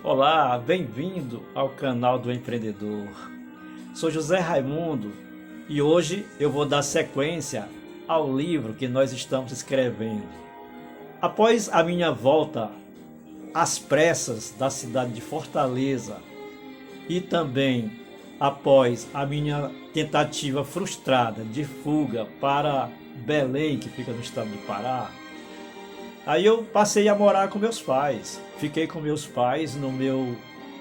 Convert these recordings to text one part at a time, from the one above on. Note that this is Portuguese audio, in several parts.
Olá, bem-vindo ao canal do empreendedor. Sou José Raimundo e hoje eu vou dar sequência ao livro que nós estamos escrevendo. Após a minha volta às pressas da cidade de Fortaleza e também após a minha tentativa frustrada de fuga para Belém, que fica no estado do Pará, aí eu passei a morar com meus pais. Fiquei com meus pais no meu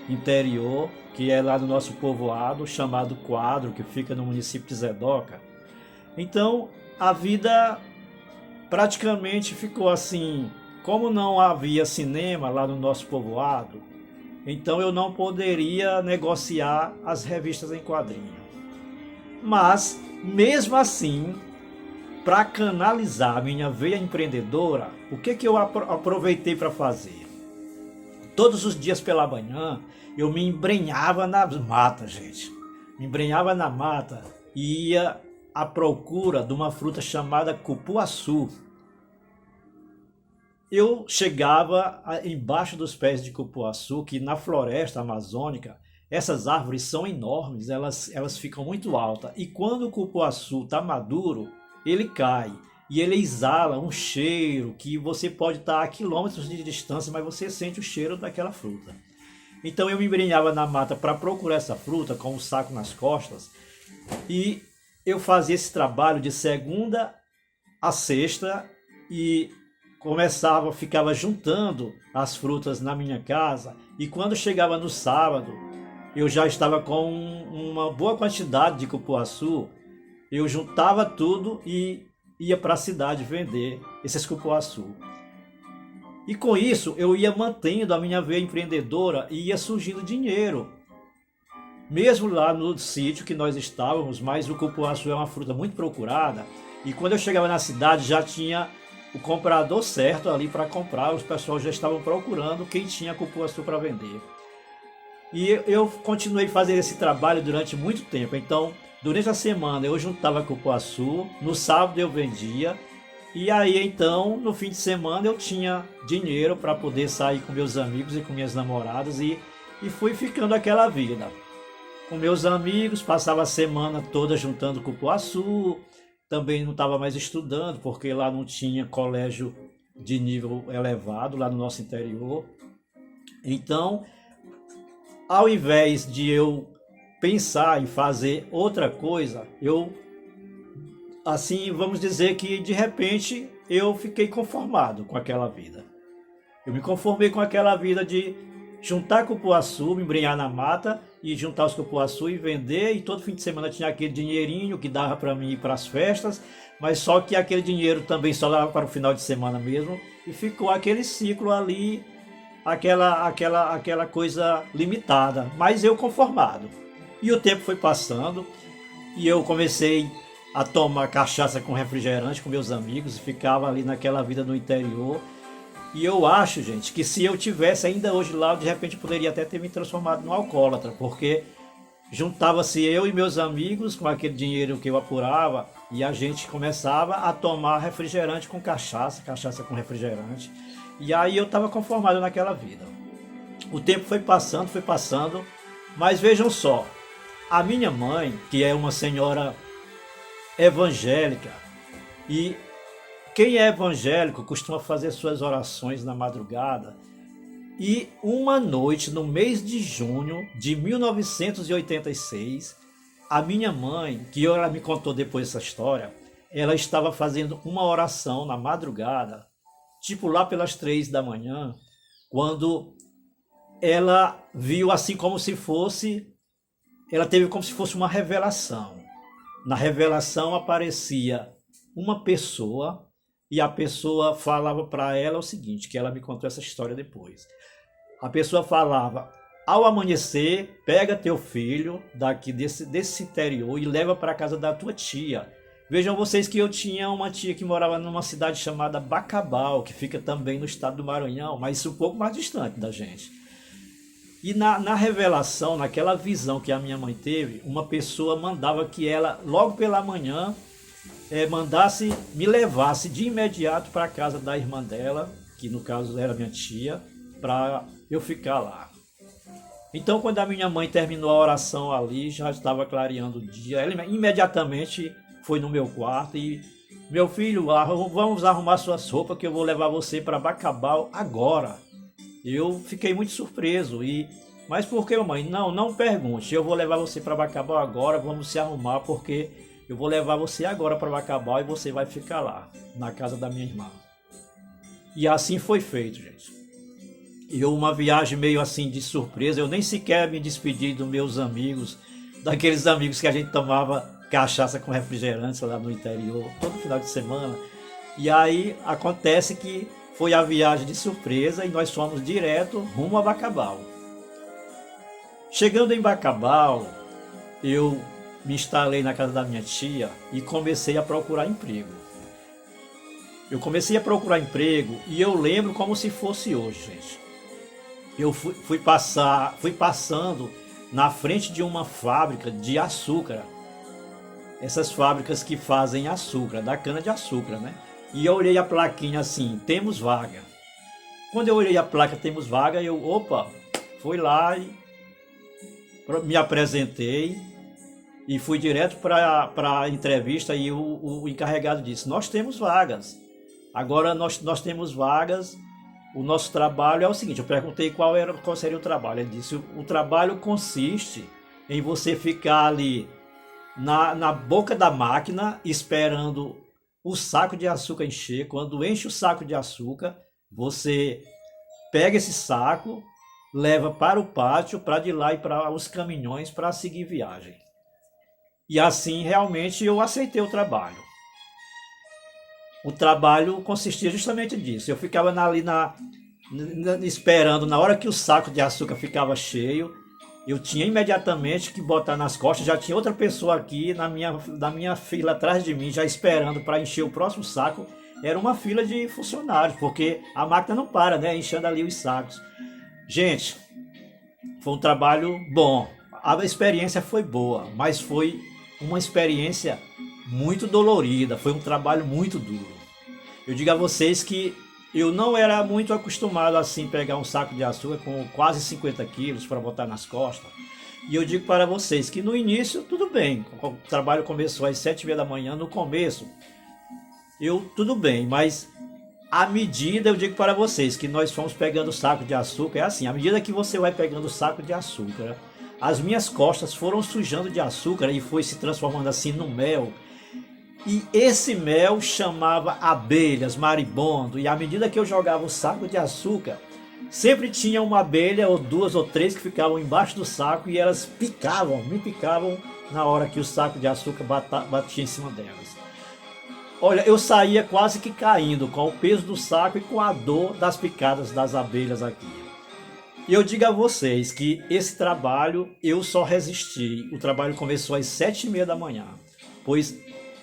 interior, que é lá no nosso povoado, chamado Quadro, que fica no município de Zedoca. Então, a vida praticamente ficou assim, como não havia cinema lá no nosso povoado, então eu não poderia negociar as revistas em quadrinho. Mas, mesmo assim, para canalizar a minha veia empreendedora, o que eu aproveitei para fazer? Todos os dias pela manhã eu me embrenhava nas matas, gente. Me embrenhava na mata e ia à procura de uma fruta chamada cupuaçu. Eu chegava embaixo dos pés de cupuaçu, que na floresta amazônica essas árvores são enormes, elas ficam muito altas. E quando o cupuaçu está maduro, ele cai e ele exala um cheiro que você pode estar a quilômetros de distância, mas você sente o cheiro daquela fruta. Então eu me embrenhava na mata para procurar essa fruta com um saco nas costas e eu fazia esse trabalho de segunda a sexta e ficava juntando as frutas na minha casa, e quando chegava no sábado eu já estava com uma boa quantidade de cupuaçu. Eu juntava tudo e ia para a cidade vender esses cupuaçu. E com isso eu ia mantendo a minha veia empreendedora e ia surgindo dinheiro. Mesmo lá no sítio que nós estávamos, mas o cupuaçu é uma fruta muito procurada. E quando eu chegava na cidade já tinha o comprador certo ali para comprar. Os pessoal já estavam procurando quem tinha cupuaçu para vender. E eu continuei fazendo esse trabalho durante muito tempo. Então, durante a semana eu juntava cupuaçu, no sábado eu vendia, e aí então no fim de semana eu tinha dinheiro para poder sair com meus amigos e com minhas namoradas, e fui ficando aquela vida. Com meus amigos, passava a semana toda juntando cupuaçu, também não estava mais estudando, porque lá não tinha colégio de nível elevado, lá no nosso interior. Então, ao invés de eu pensar em fazer outra coisa, eu, assim, vamos dizer que de repente eu fiquei conformado com aquela vida. Eu me conformei com aquela vida de juntar cupuaçu, me embrenhar na mata e juntar os cupuaçu e vender, e todo fim de semana tinha aquele dinheirinho que dava para mim ir para as festas, mas só que aquele dinheiro também só dava para o final de semana mesmo, e ficou aquele ciclo ali, aquela coisa limitada, mas eu conformado. E o tempo foi passando e eu comecei a tomar cachaça com refrigerante com meus amigos e ficava ali naquela vida no interior. E eu acho, gente, que se eu tivesse ainda hoje lá, de repente poderia até ter me transformado num alcoólatra, porque juntava-se eu e meus amigos com aquele dinheiro que eu apurava e a gente começava a tomar refrigerante com cachaça, cachaça com refrigerante. E aí eu estava conformado naquela vida. O tempo foi passando, mas vejam só, a minha mãe, que é uma senhora evangélica, e quem é evangélico costuma fazer suas orações na madrugada, e uma noite, no mês de junho de 1986, a minha mãe, que ela me contou depois essa história, ela estava fazendo uma oração na madrugada, tipo lá pelas 3 da manhã, quando ela viu assim como se fosse, ela teve como se fosse uma revelação. Na revelação aparecia uma pessoa e a pessoa falava para ela o seguinte, que ela me contou essa história depois. A pessoa falava: ao amanhecer, pega teu filho daqui desse interior e leva para a casa da tua tia. Vejam vocês que eu tinha uma tia que morava numa cidade chamada Bacabal, que fica também no estado do Maranhão, mas um pouco mais distante da gente. E na revelação, naquela visão que a minha mãe teve, uma pessoa mandava que ela, logo pela manhã, me levasse de imediato para a casa da irmã dela, que no caso era minha tia, para eu ficar lá. Então, quando a minha mãe terminou a oração ali, já estava clareando o dia. Ela imediatamente foi no meu quarto e, meu filho, vamos arrumar suas roupas que eu vou levar você para Bacabal agora. Eu fiquei muito surpreso mas por que, mãe? Não, não pergunte. Eu vou levar você para Bacabal agora, vamos se arrumar porque eu vou levar você agora para Bacabal e você vai ficar lá, na casa da minha irmã. E assim foi feito, gente. E uma viagem meio assim de surpresa, eu nem sequer me despedi dos meus amigos, daqueles amigos que a gente tomava cachaça com refrigerantes lá no interior, todo final de semana. E aí acontece que foi a viagem de surpresa e nós fomos direto rumo a Bacabal. Chegando em Bacabal, eu me instalei na casa da minha tia e comecei a procurar emprego. Eu comecei a procurar emprego e eu lembro como se fosse hoje, gente. Eu fui passando na frente de uma fábrica de açúcar. Essas fábricas que fazem açúcar, da cana de açúcar, né? E eu olhei a plaquinha assim, temos vaga. Quando eu olhei a placa temos vaga, fui lá e me apresentei e fui direto para a entrevista e o encarregado disse, nós temos vagas. Agora nós temos vagas, o nosso trabalho é o seguinte, eu perguntei qual seria o trabalho. Ele disse, o trabalho consiste em você ficar ali na boca da máquina esperando o saco de açúcar encher. Quando enche o saco de açúcar, você pega esse saco, leva para o pátio, para de lá e para os caminhões para seguir viagem. E assim realmente eu aceitei o trabalho. O trabalho consistia justamente disso. Eu ficava esperando, na hora que o saco de açúcar ficava cheio, eu tinha imediatamente que botar nas costas, já tinha outra pessoa aqui na minha fila atrás de mim, já esperando para encher o próximo saco. Era uma fila de funcionários, porque a máquina não para, né? Enchendo ali os sacos. Gente, foi um trabalho bom. A experiência foi boa, mas foi uma experiência muito dolorida, foi um trabalho muito duro. Eu digo a vocês que eu não era muito acostumado assim pegar um saco de açúcar com quase 50 quilos para botar nas costas. E eu digo para vocês que no início tudo bem, o trabalho começou às 7h30 da manhã, no começo tudo bem, mas à medida, eu digo para vocês que nós fomos pegando o saco de açúcar, é assim, à medida que você vai pegando o saco de açúcar, as minhas costas foram sujando de açúcar e foi se transformando assim no mel. E esse mel chamava abelhas, maribondo, e à medida que eu jogava o saco de açúcar, sempre tinha uma abelha ou duas ou três que ficavam embaixo do saco e elas me picavam na hora que o saco de açúcar batia em cima delas. Olha, eu saía quase que caindo com o peso do saco e com a dor das picadas das abelhas aqui. E eu digo a vocês que esse trabalho eu só resisti. O trabalho começou às 7h30 da manhã, pois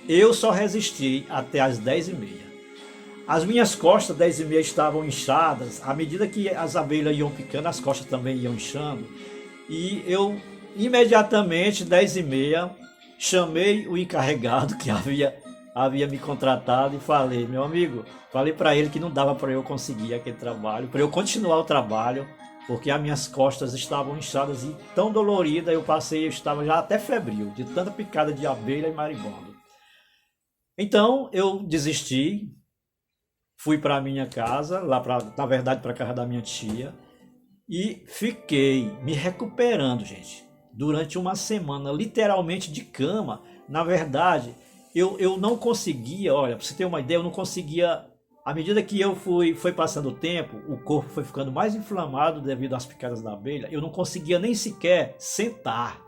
eu só resisti até às 10h30. As minhas costas 10h30 estavam inchadas. À medida que as abelhas iam picando, as costas também iam inchando. E eu imediatamente, 10h30, chamei o encarregado que havia me contratado e falei, meu amigo, falei para ele que não dava para eu conseguir aquele trabalho, para eu continuar o trabalho, porque as minhas costas estavam inchadas e tão dolorida, eu estava já até febril, de tanta picada de abelha e maribondo. Então eu desisti, fui para minha casa, na verdade para a casa da minha tia, e fiquei me recuperando, gente, durante uma semana, literalmente de cama. Na verdade, eu não conseguia, olha, para você ter uma ideia, eu não conseguia, à medida que foi passando o tempo, o corpo foi ficando mais inflamado devido às picadas da abelha, eu não conseguia nem sequer sentar.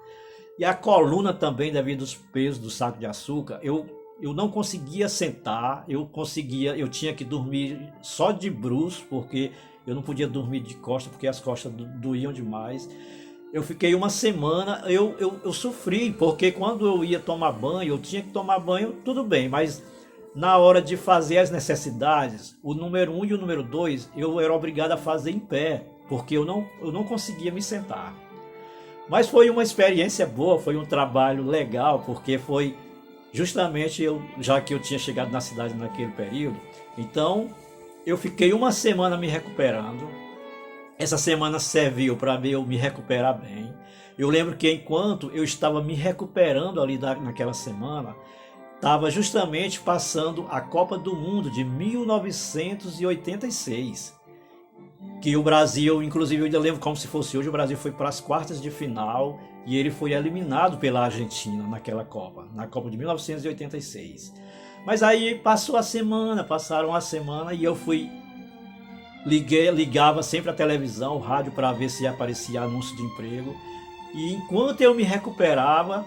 E a coluna também, devido aos pesos do saco de açúcar, eu não conseguia sentar, eu tinha que dormir só de bruços, porque eu não podia dormir de costas, porque as costas doíam demais. Eu fiquei uma semana, eu sofri, porque quando eu ia tomar banho, eu tinha que tomar banho, tudo bem, mas na hora de fazer as necessidades, o número 1 e o número 2, eu era obrigado a fazer em pé, porque eu não conseguia me sentar. Mas foi uma experiência boa, foi um trabalho legal, porque foi justamente já que eu tinha chegado na cidade naquele período, então eu fiquei uma semana me recuperando. Essa semana serviu para eu me recuperar bem. Eu lembro que enquanto eu estava me recuperando ali naquela semana, estava justamente passando a Copa do Mundo de 1986, que o Brasil, inclusive eu ainda lembro como se fosse hoje, o Brasil foi para as quartas de final e ele foi eliminado pela Argentina naquela Copa, na Copa de 1986. Mas aí passaram a semana e eu ligava sempre a televisão, o rádio para ver se aparecia anúncio de emprego. E enquanto eu me recuperava,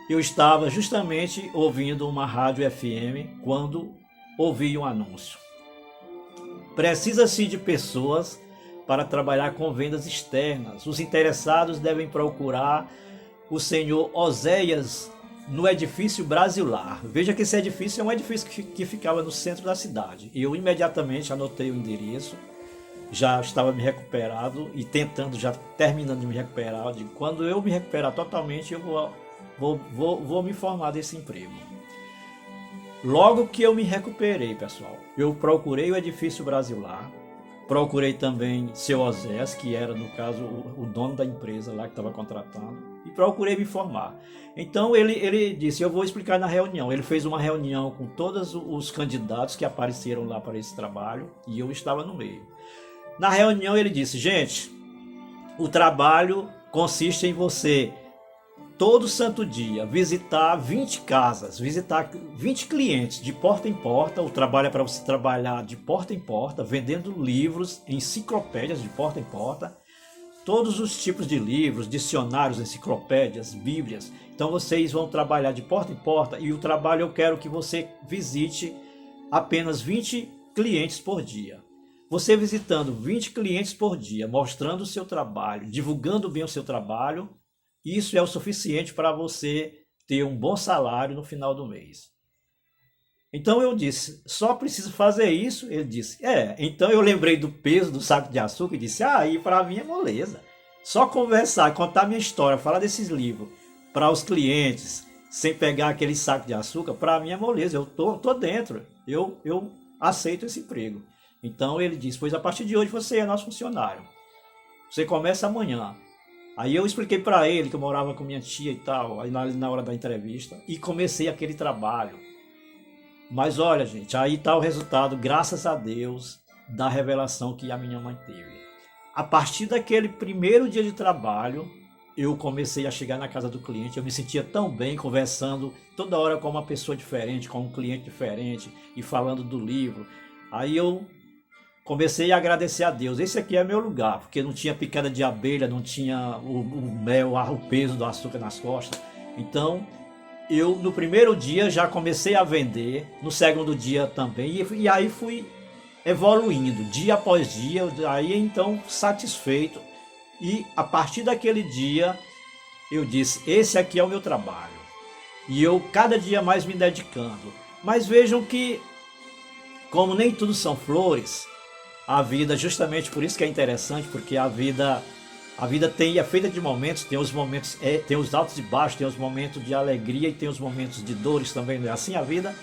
eu estava justamente ouvindo uma rádio FM quando ouvi um anúncio. Precisa-se de pessoas para trabalhar com vendas externas. Os interessados devem procurar o senhor Oséias no edifício Brasilar. Veja que esse edifício é um edifício que ficava no centro da cidade. Eu imediatamente anotei o endereço, já estava me recuperado e tentando, já terminando de me recuperar. Quando eu me recuperar totalmente, eu vou me formar desse emprego. Logo que eu me recuperei, pessoal, eu procurei o edifício Brasilar, procurei também seu Oséias, que era, no caso, o dono da empresa lá que estava contratando, e procurei me formar. Então ele disse, eu vou explicar na reunião. Ele fez uma reunião com todos os candidatos que apareceram lá para esse trabalho, e eu estava no meio. Na reunião ele disse, gente, o trabalho consiste em você todo santo dia visitar 20 casas, visitar 20 clientes de porta em porta. O trabalho é para você trabalhar de porta em porta, vendendo livros, enciclopédias de porta em porta, todos os tipos de livros, dicionários, enciclopédias, bíblias. Então vocês vão trabalhar de porta em porta e o trabalho eu quero que você visite apenas 20 clientes por dia. Você visitando 20 clientes por dia, mostrando o seu trabalho, divulgando bem o seu trabalho, isso é o suficiente para você ter um bom salário no final do mês. Então eu disse, só preciso fazer isso? Ele disse, então eu lembrei do peso do saco de açúcar e disse, aí para mim é moleza. Só conversar, contar minha história, falar desses livros para os clientes, sem pegar aquele saco de açúcar, para mim é moleza, eu tô dentro, eu aceito esse emprego. Então ele disse, pois a partir de hoje você é nosso funcionário. Você começa amanhã. Aí eu expliquei para ele que eu morava com minha tia e tal, aí na hora da entrevista, e comecei aquele trabalho. Mas olha, gente, aí está o resultado, graças a Deus, da revelação que a minha mãe teve. A partir daquele primeiro dia de trabalho, eu comecei a chegar na casa do cliente, eu me sentia tão bem conversando toda hora com uma pessoa diferente, com um cliente diferente, e falando do livro. Aí eu comecei a agradecer a Deus, esse aqui é meu lugar, porque não tinha picada de abelha, não tinha o mel, o peso do açúcar nas costas. Então, eu no primeiro dia já comecei a vender, no segundo dia também, e aí fui evoluindo, dia após dia, aí então satisfeito. E a partir daquele dia, eu disse, esse aqui é o meu trabalho. E eu cada dia mais me dedicando. Mas vejam que, como nem tudo são flores, a vida, justamente por isso que é interessante, porque a vida é feita de momentos, tem os momentos, tem os altos e baixos, tem os momentos de alegria e tem os momentos de dores também, não é assim a vida?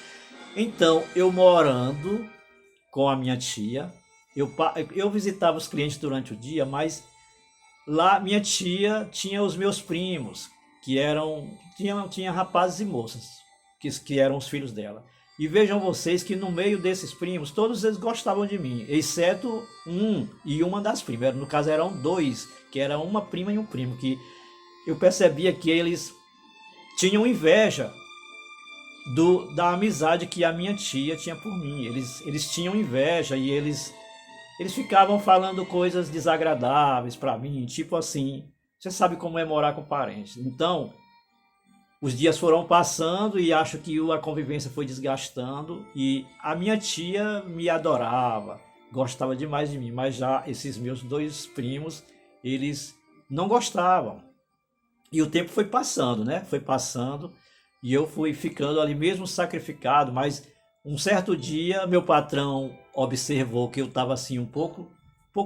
Então, eu morando com a minha tia, eu visitava os clientes durante o dia, mas lá minha tia tinha os meus primos, que tinha rapazes e moças, que eram os filhos dela. E vejam vocês que no meio desses primos, todos eles gostavam de mim, exceto um e uma das primas. No caso eram dois, que era uma prima e um primo, que eu percebia que eles tinham inveja da amizade que a minha tia tinha por mim. Eles tinham inveja e eles ficavam falando coisas desagradáveis para mim, tipo assim, você sabe como é morar com parentes. Então, os dias foram passando e acho que a convivência foi desgastando e a minha tia me adorava, gostava demais de mim, mas já esses meus dois primos, eles não gostavam. E o tempo foi passando, né? Foi passando e eu fui ficando ali mesmo sacrificado, mas um certo dia meu patrão observou que eu estava assim um pouco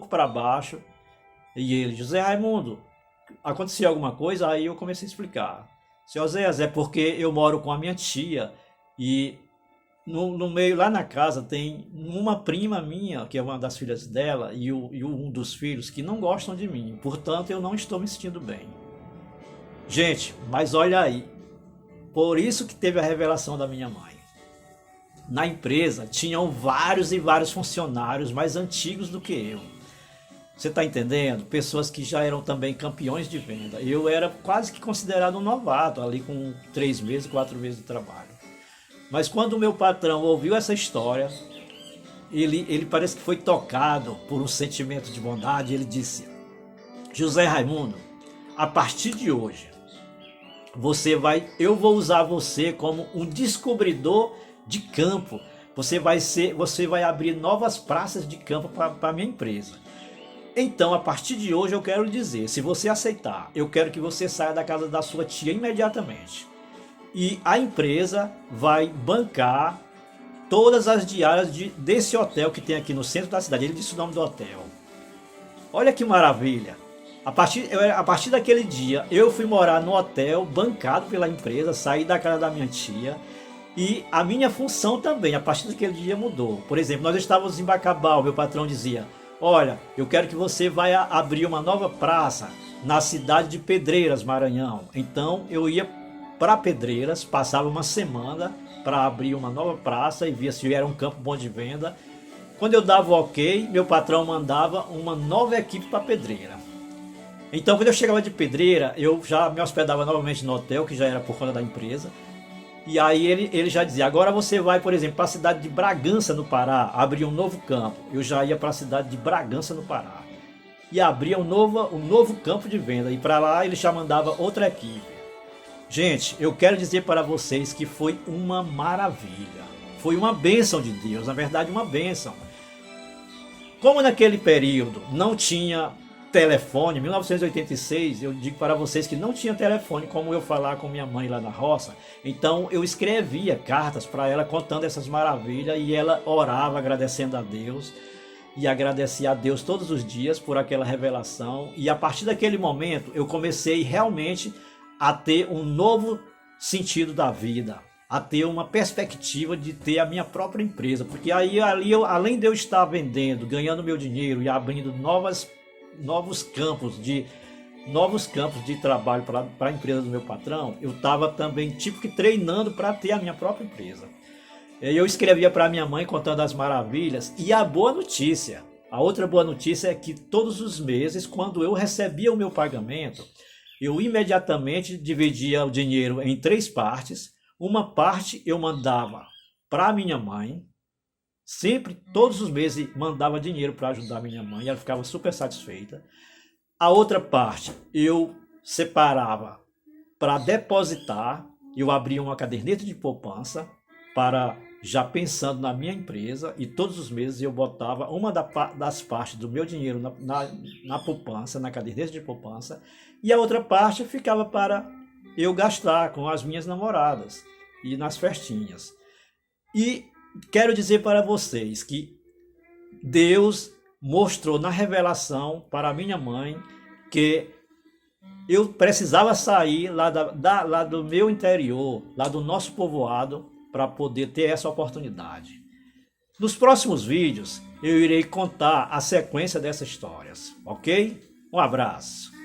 para baixo e ele, José Raimundo, aconteceu alguma coisa? Aí eu comecei a explicar. Seu Oséias, é porque eu moro com a minha tia e no meio, lá na casa, tem uma prima minha, que é uma das filhas dela, e um dos filhos, que não gostam de mim. Portanto, eu não estou me sentindo bem. Gente, mas olha aí. Por isso que teve a revelação da minha mãe. Na empresa, tinham vários e vários funcionários mais antigos do que eu. Você está entendendo? Pessoas que já eram também campeões de venda. Eu era quase que considerado um novato, ali com 3 meses, 4 meses de trabalho. Mas quando o meu patrão ouviu essa história, ele parece que foi tocado por um sentimento de bondade. Ele disse: José Raimundo, a partir de hoje, eu vou usar você como um descobridor de campo. Você vai abrir novas praças de campo para a minha empresa. Então, a partir de hoje, eu quero lhe dizer, se você aceitar, eu quero que você saia da casa da sua tia imediatamente. E a empresa vai bancar todas as diárias desse hotel que tem aqui no centro da cidade. Ele disse o nome do hotel. Olha que maravilha. A partir daquele dia, eu fui morar no hotel bancado pela empresa, saí da casa da minha tia. E a minha função também, a partir daquele dia, mudou. Por exemplo, nós estávamos em Bacabal, meu patrão dizia: olha, eu quero que você vá abrir uma nova praça na cidade de Pedreiras, Maranhão. Então eu ia para Pedreiras, passava uma semana para abrir uma nova praça e via se era um campo bom de venda. Quando eu dava o ok, meu patrão mandava uma nova equipe para Pedreira. Então quando eu chegava de Pedreira, eu já me hospedava novamente no hotel, que já era por conta da empresa. E aí ele já dizia: agora você vai, por exemplo, para a cidade de Bragança, no Pará, abrir um novo campo. Eu já ia para a cidade de Bragança, no Pará, e abria um novo campo de venda. E para lá ele já mandava outra equipe. Gente, eu quero dizer para vocês que foi uma maravilha. Foi uma bênção de Deus, na verdade uma bênção. Como naquele período não tinha telefone, 1986, eu digo para vocês que não tinha telefone como eu falar com minha mãe lá na roça. Então eu escrevia cartas para ela contando essas maravilhas, e ela orava agradecendo a Deus, e agradecia a Deus todos os dias por aquela revelação. E a partir daquele momento eu comecei realmente a ter um novo sentido da vida, a ter uma perspectiva de ter a minha própria empresa, porque aí ali além de eu estar vendendo, ganhando meu dinheiro e abrindo novos campos de trabalho para a empresa do meu patrão, eu estava também tipo que treinando para ter a minha própria empresa. Eu escrevia para minha mãe contando as maravilhas. E a outra boa notícia é que todos os meses, quando eu recebia o meu pagamento, eu imediatamente dividia o dinheiro em 3 partes. Uma parte eu mandava para minha mãe. Sempre, todos os meses, mandava dinheiro para ajudar minha mãe, ela ficava super satisfeita. A outra parte eu separava para depositar, eu abria uma caderneta de poupança, já pensando na minha empresa, e todos os meses eu botava uma das partes do meu dinheiro na poupança, na caderneta de poupança, e a outra parte ficava para eu gastar com as minhas namoradas e nas festinhas. E quero dizer para vocês que Deus mostrou na revelação para minha mãe que eu precisava sair lá do meu interior, lá do nosso povoado, para poder ter essa oportunidade. Nos próximos vídeos eu irei contar a sequência dessas histórias, ok? Um abraço.